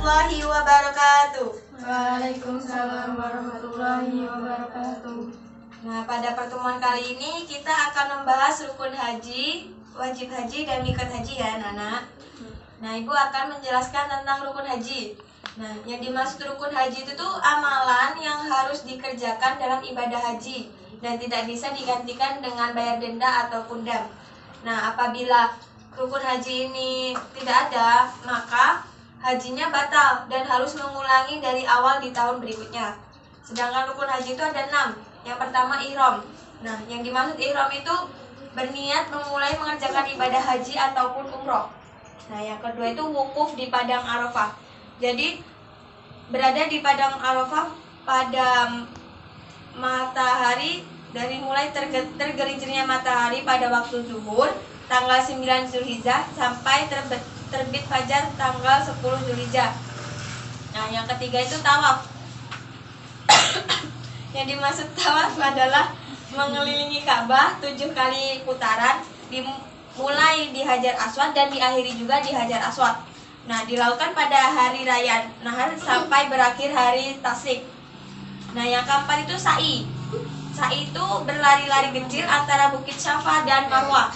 warahmatullahi wabarakatuh. Waalaikumsalam warahmatullahi wabarakatuh. Nah, pada pertemuan kali ini kita akan membahas rukun haji, wajib haji, dan mikot haji ya, Nana. Nah, Ibu akan menjelaskan tentang rukun haji. Nah, yang dimaksud rukun haji itu tuh amalan yang harus dikerjakan dalam ibadah haji dan tidak bisa digantikan dengan bayar denda ataupun dam. Nah, apabila rukun haji ini tidak ada, maka hajinya batal dan harus mengulangi dari awal di tahun berikutnya. Sedangkan rukun haji itu ada 6. Yang pertama ihram. Nah, yang dimaksud ihram itu berniat memulai mengerjakan ibadah haji ataupun umroh. Nah, yang kedua itu wukuf di padang Arafah. Jadi berada di padang Arafah pada matahari dari mulai tergelincirnya matahari pada waktu zuhur tanggal 9 Zulhijjah sampai terbit fajar tanggal 10 Zulhijjah. Nah, yang ketiga itu tawaf. Yang dimaksud tawaf adalah mengelilingi Ka'bah 7 kali putaran, dimulai di Hajar Aswad dan diakhiri juga di Hajar Aswad. Nah, dilakukan pada hari raya Nahar sampai berakhir hari Tasyrik. Nah, yang keempat itu sa'i. Sa'i itu berlari-lari kecil antara Bukit Syafa dan Marwah.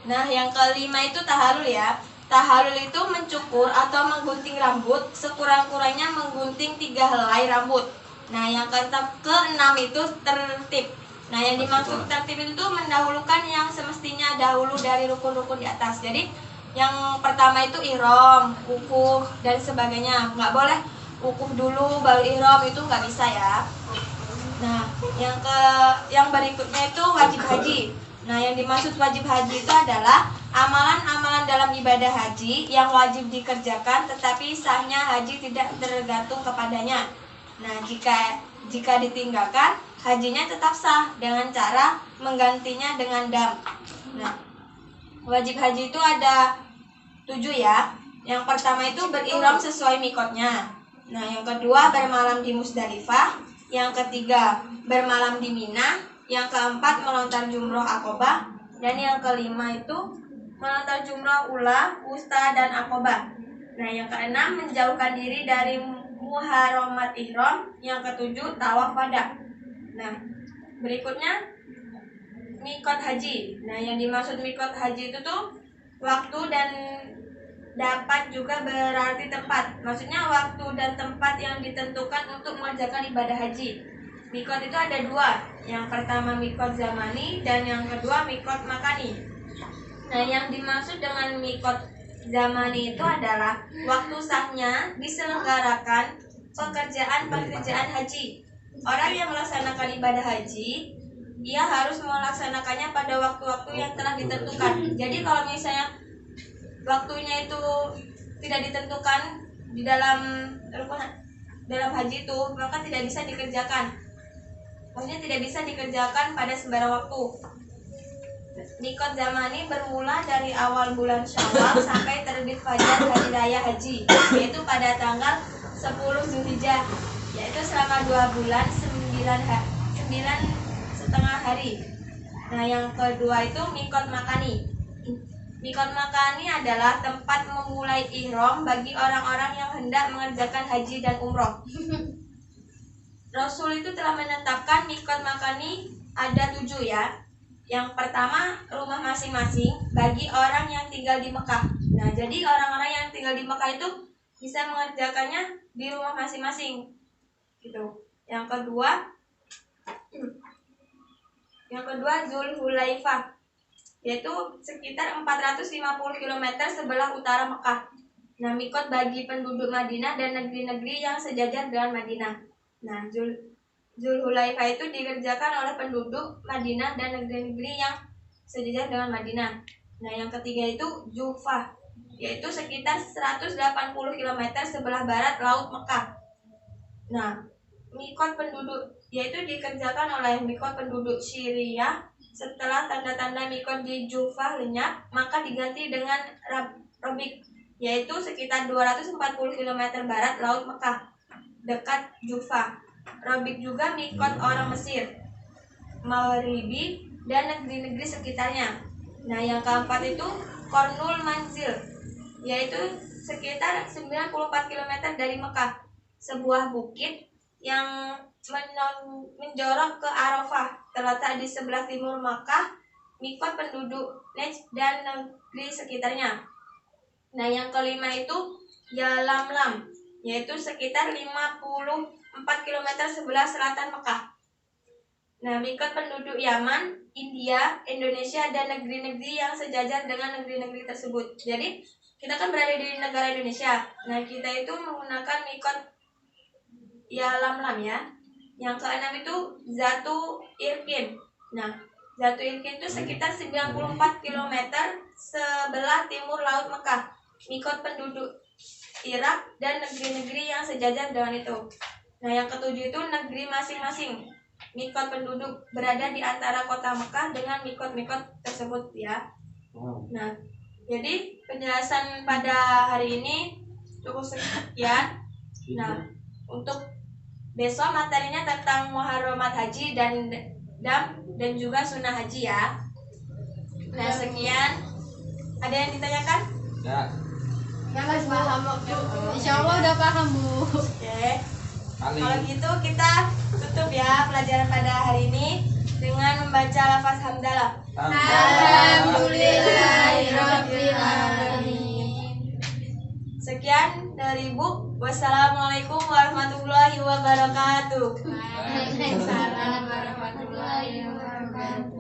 Nah, yang kelima itu tahalul ya. Tahalul itu mencukur atau menggunting rambut, sekurang-kurangnya menggunting 3 helai rambut. Nah, yang keenam itu tertib. Nah, yang dimaksud tertib itu mendahulukan yang semestinya dahulu dari rukun-rukun di atas. Jadi, yang pertama itu ihram, wukuf, dan sebagainya. Nggak boleh wukuf dulu baru ihram, itu nggak bisa ya. Nah, yang berikutnya itu wajib haji. Nah, yang dimaksud wajib haji itu adalah amalan-amalan dalam ibadah haji yang wajib dikerjakan tetapi sahnya haji tidak tergantung kepadanya. Nah, jika ditinggalkan, hajinya tetap sah dengan cara menggantinya dengan dam. Nah, wajib haji itu ada 7 ya. Yang pertama itu berihram sesuai mikotnya. Nah, yang kedua bermalam di Musdalifah. Yang ketiga bermalam di Mina. Yang keempat melontar jumroh Aqobah. Dan yang kelima itu melontar jumroh Ula, Wusta, dan Aqobah. Nah, yang keenam menjauhkan diri dari muharamat ihram. Yang ketujuh tawaf wada. Nah, berikutnya mikot haji. Nah, yang dimaksud mikot haji itu tuh waktu dan dapat juga berarti tempat. Maksudnya waktu dan tempat yang ditentukan untuk mengerjakan ibadah haji. Mikot itu ada 2. Yang pertama mikot zamani dan yang kedua mikot makani. Nah, yang dimaksud dengan mikot zamani itu adalah waktu sahnya diselenggarakan pekerjaan haji. Orang yang melaksanakan ibadah haji, ia harus melaksanakannya pada waktu-waktu yang telah ditentukan. Jadi kalau misalnya waktunya itu tidak ditentukan di dalam haji itu, maka tidak bisa dikerjakan. Maksudnya tidak bisa dikerjakan pada sembarang waktu. Mikot zamani bermula dari awal bulan Syawal sampai terbit fajar hari raya haji, yaitu pada tanggal 10 Zulhijjah, yaitu selama 2 bulan 9,5 hari. Nah, yang kedua itu mikot makani. Mikot makani adalah tempat memulai ihram bagi orang-orang yang hendak mengerjakan haji dan umroh. Rasul itu telah menetapkan mikot makani ada 7 ya. Yang pertama rumah masing-masing bagi orang yang tinggal di Mekah. Nah, jadi orang-orang yang tinggal di Mekah itu bisa mengerjakannya di rumah masing-masing gitu. Yang kedua Zulhulaifah, yaitu sekitar 450 km sebelah utara Mekah. Nah, mikot bagi penduduk Madinah dan negeri-negeri yang sejajar dengan Madinah. Nah, Zulhulaifah itu dikerjakan oleh penduduk Madinah dan negeri-negeri yang sejajar dengan Madinah. Nah, yang ketiga itu Jufah, yaitu sekitar 180 km sebelah barat laut Mekah. Nah, mikot penduduk yaitu dikerjakan oleh mikot penduduk Syria. Setelah tanda-tanda mikot di Jufah lenyap, maka diganti dengan Robik, yaitu sekitar 240 km barat laut Mekah, dekat Jufah. Robik juga mikot orang Mesir, Maghribi, dan negeri-negeri sekitarnya. Nah, yang keempat itu Kornul Manzil, yaitu sekitar 94 km dari Mekah, sebuah bukit yang menjorok ke Arafah, terletak di sebelah timur Mekah, mikot penduduk Najd dan negeri sekitarnya. Nah, yang kelima itu Yalamlam, yaitu sekitar 54 km sebelah selatan Mekah. Nah, mikot penduduk Yaman, India, Indonesia, dan negeri-negeri yang sejajar dengan negeri-negeri tersebut. Jadi, kita kan berada di negara Indonesia. Nah, kita itu menggunakan mikot Yalamlam ya. Yang keenam itu Zatu Irkin. Nah, Zatu Irkin itu sekitar 94 km sebelah timur laut Mekah, mikot penduduk Irak dan negeri-negeri yang sejajar dengan itu. Nah, yang ketujuh itu negeri masing-masing. Mikot penduduk berada di antara kota Mekah dengan mikot-mikot tersebut ya. Nah, jadi penjelasan pada hari ini cukup sekian. Nah, untuk besok materinya tentang muharramat haji dan dan juga sunnah haji ya. Nah, sekian. Ada yang ditanyakan? Ya Mas, paham Bu. Insya Allah udah paham Bu. Oke. Kalau gitu kita tutup ya pelajaran pada hari ini dengan membaca lafaz hamdalah. Alhamdulillahirabbil alamin. Sekian dari Bu. Wassalamualaikum warahmatullahi wabarakatuh. Waalaikumsalam warahmatullahi wabarakatuh.